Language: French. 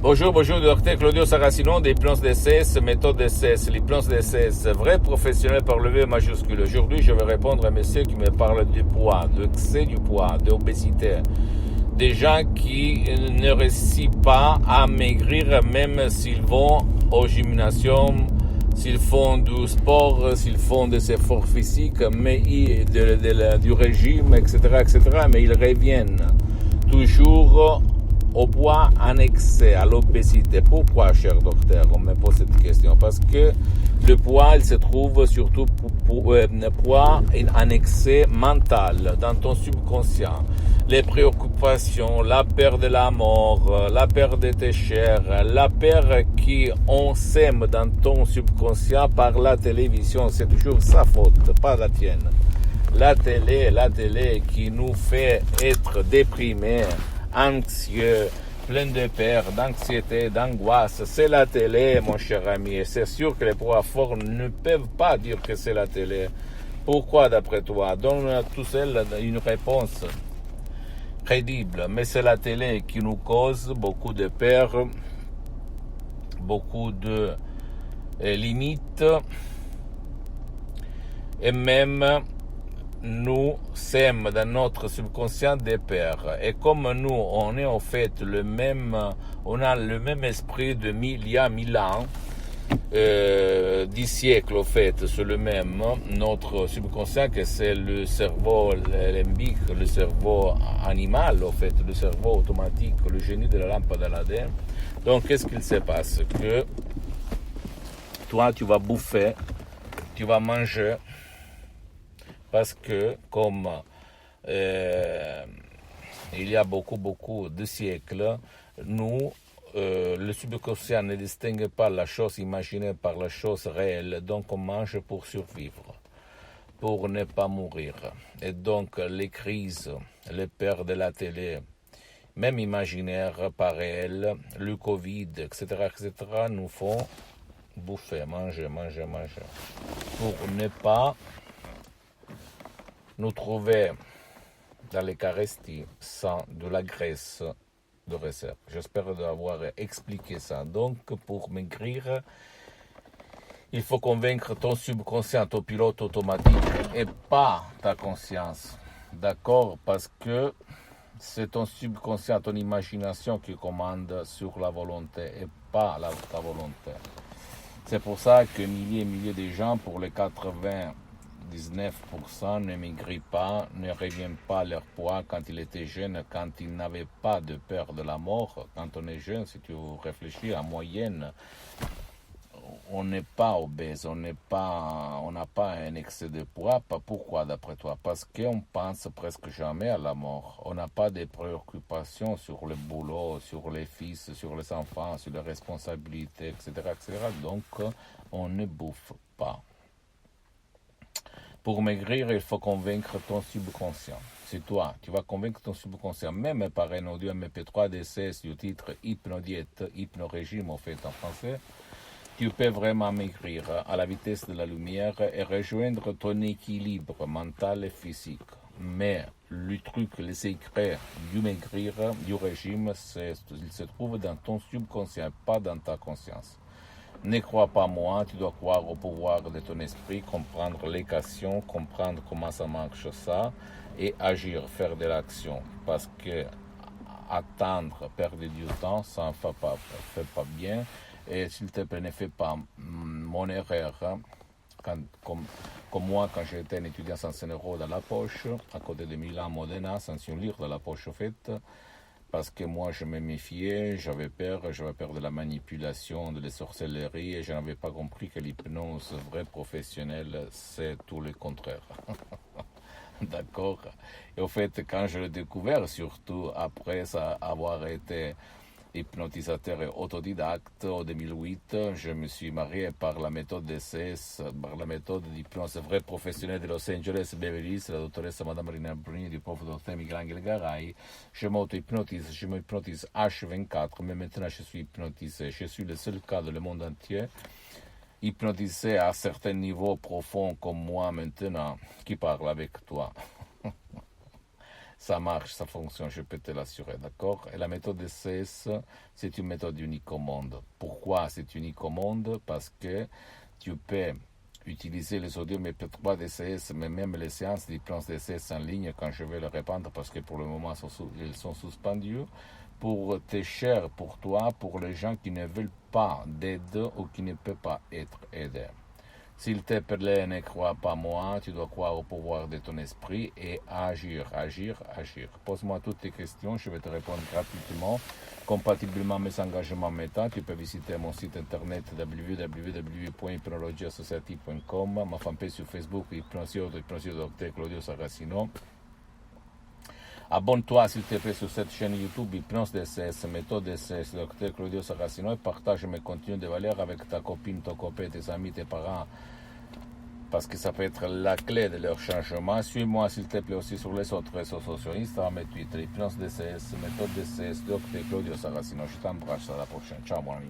Bonjour, docteur Claudio Saracino d'Hypnose DCS, méthode DCS, l'hypnose DCS, vrai professionnel par le V majuscule. Aujourd'hui, je vais répondre à monsieur qui me parle du poids, de l'excès du poids, de l'obésité. Des gens qui ne réussissent pas à maigrir même s'ils vont au gymnasium, s'ils font du sport, s'ils font des efforts physiques, mais du régime, etc., mais ils reviennent toujours au poids en excès, à l'obésité. Pourquoi, cher docteur, on me pose cette question? Parce que le poids, il se trouve surtout poids en excès mental, dans ton subconscient. Les préoccupations, la peur de la mort, la peur de tes chers, la peur qu'on sème dans ton subconscient par la télévision, c'est toujours sa faute, pas la tienne. La télé qui nous fait être déprimés, anxieux, plein de peur, d'anxiété, d'angoisse. C'est la télé, mon cher ami. Et c'est sûr que les poids forts ne peuvent pas dire que c'est la télé. Pourquoi, d'après toi? Donne tout seul une réponse crédible. Mais c'est la télé qui nous cause beaucoup de peur, beaucoup de limites, et même nous sommes dans notre subconscient des peurs. Et comme nous, on est en fait on a le même esprit de il y a 1000 ans, 10 siècles en fait, c'est le même, notre subconscient, que c'est le cerveau limbique, le cerveau animal en fait, le cerveau automatique, le génie de la lampe d'Aladin. Donc qu'est-ce qu'il se passe? Que toi tu vas bouffer, tu vas manger, parce que comme il y a beaucoup de siècles, nous, le subconscient ne distingue pas la chose imaginée par la chose réelle, donc on mange pour survivre, pour ne pas mourir. Et donc les crises, les peurs de la télé, même imaginaires, pas réels, le Covid, etc., nous font bouffer, manger, pour ne pas nous trouver dans l'Eucharistie sans de la graisse de réserve. J'espère avoir expliqué ça. Donc, pour maigrir, il faut convaincre ton subconscient, ton pilote automatique, et pas ta conscience. D'accord? Parce que c'est ton subconscient, ton imagination qui commande sur la volonté, et pas ta volonté. C'est pour ça que milliers de gens, pour les 99% ne maigrissent pas, ne reviennent pas à leur poids quand ils étaient jeunes, quand ils n'avaient pas de peur de la mort. Quand on est jeune, si tu réfléchis, en moyenne, on n'est pas obèse, on n'a pas un excès de poids. Pourquoi d'après toi? Parce qu'on pense presque jamais à la mort. On n'a pas de préoccupations sur le boulot, sur les fils, sur les enfants, sur les responsabilités, etc. Donc, on ne bouffe pas. Pour maigrir, il faut convaincre ton subconscient. C'est toi, tu vas convaincre ton subconscient, même par un audio MP3 DCS du titre Hypnodiète, Hypnorégime en fait en français. Tu peux vraiment maigrir à la vitesse de la lumière et rejoindre ton équilibre mental et physique. Mais le truc, le secret du maigrir, du régime, il se trouve dans ton subconscient, pas dans ta conscience. Ne crois pas moi, tu dois croire au pouvoir de ton esprit, comprendre l'équation, comprendre comment ça marche ça, et agir, faire de l'action. Parce que attendre, perdre du temps, ça ne fait pas bien. Et s'il te plaît, ne fais pas mon erreur. Comme moi, quand j'étais un étudiant sans 100 € dans la poche, à côté de Milan, Modena, sans un livre dans la poche, au fait, parce que moi, je me méfiais, j'avais peur de la manipulation, de la sorcellerie, et je n'avais pas compris que l'hypnose vraie professionnelle, c'est tout le contraire. D'accord? Et au fait, quand je l'ai découvert, surtout après avoir été hypnotisateur et autodidacte, en 2008, je me suis marié par la méthode DCS, par la méthode d'hypnose vraie professionnelle de Los Angeles, Beverly Hills, la doctoresse Madame Marina Bruni, du prof docteur Miguel Garay. Je m'auto-hypnotise, je m'hypnotise H24, mais maintenant je suis hypnotisé. Je suis le seul cas dans le monde entier hypnotisé à certains niveaux profonds comme moi maintenant, qui parle avec toi. Ça marche, ça fonctionne, je peux te l'assurer, d'accord? Et la méthode DCS, c'est une méthode unique au monde. Pourquoi c'est unique au monde? Parce que tu peux utiliser les audios MP3 DCS, mais même les séances d'hypnose DCS en ligne, quand je vais le répandre, parce que pour le moment, ils sont suspendus, pour tes chers, pour toi, pour les gens qui ne veulent pas d'aide ou qui ne peuvent pas être aidés. S'il te plaît, ne crois pas moi, tu dois croire au pouvoir de ton esprit et agir, agir, agir. Pose-moi toutes tes questions, je vais te répondre gratuitement, compatiblement à mes engagements méta. Tu peux visiter mon site internet www.hypnologiassociative.com, ma fanpage sur Facebook, Hypnosio Dr Claudio Saracino. Abonne-toi s'il te plaît sur cette chaîne YouTube Hypnose DCS, méthode DCS, Dr Claudio Saracino, et partage mes contenus de valeur avec ta copine, ton copain, tes amis, tes parents, parce que ça peut être la clé de leur changement. Suis-moi s'il te plaît aussi sur les autres réseaux sociaux, Instagram et Twitter, Hypnose DCS, méthode DCS, Dr Claudio Saracino. Je t'embrasse, à la prochaine. Ciao mon ami.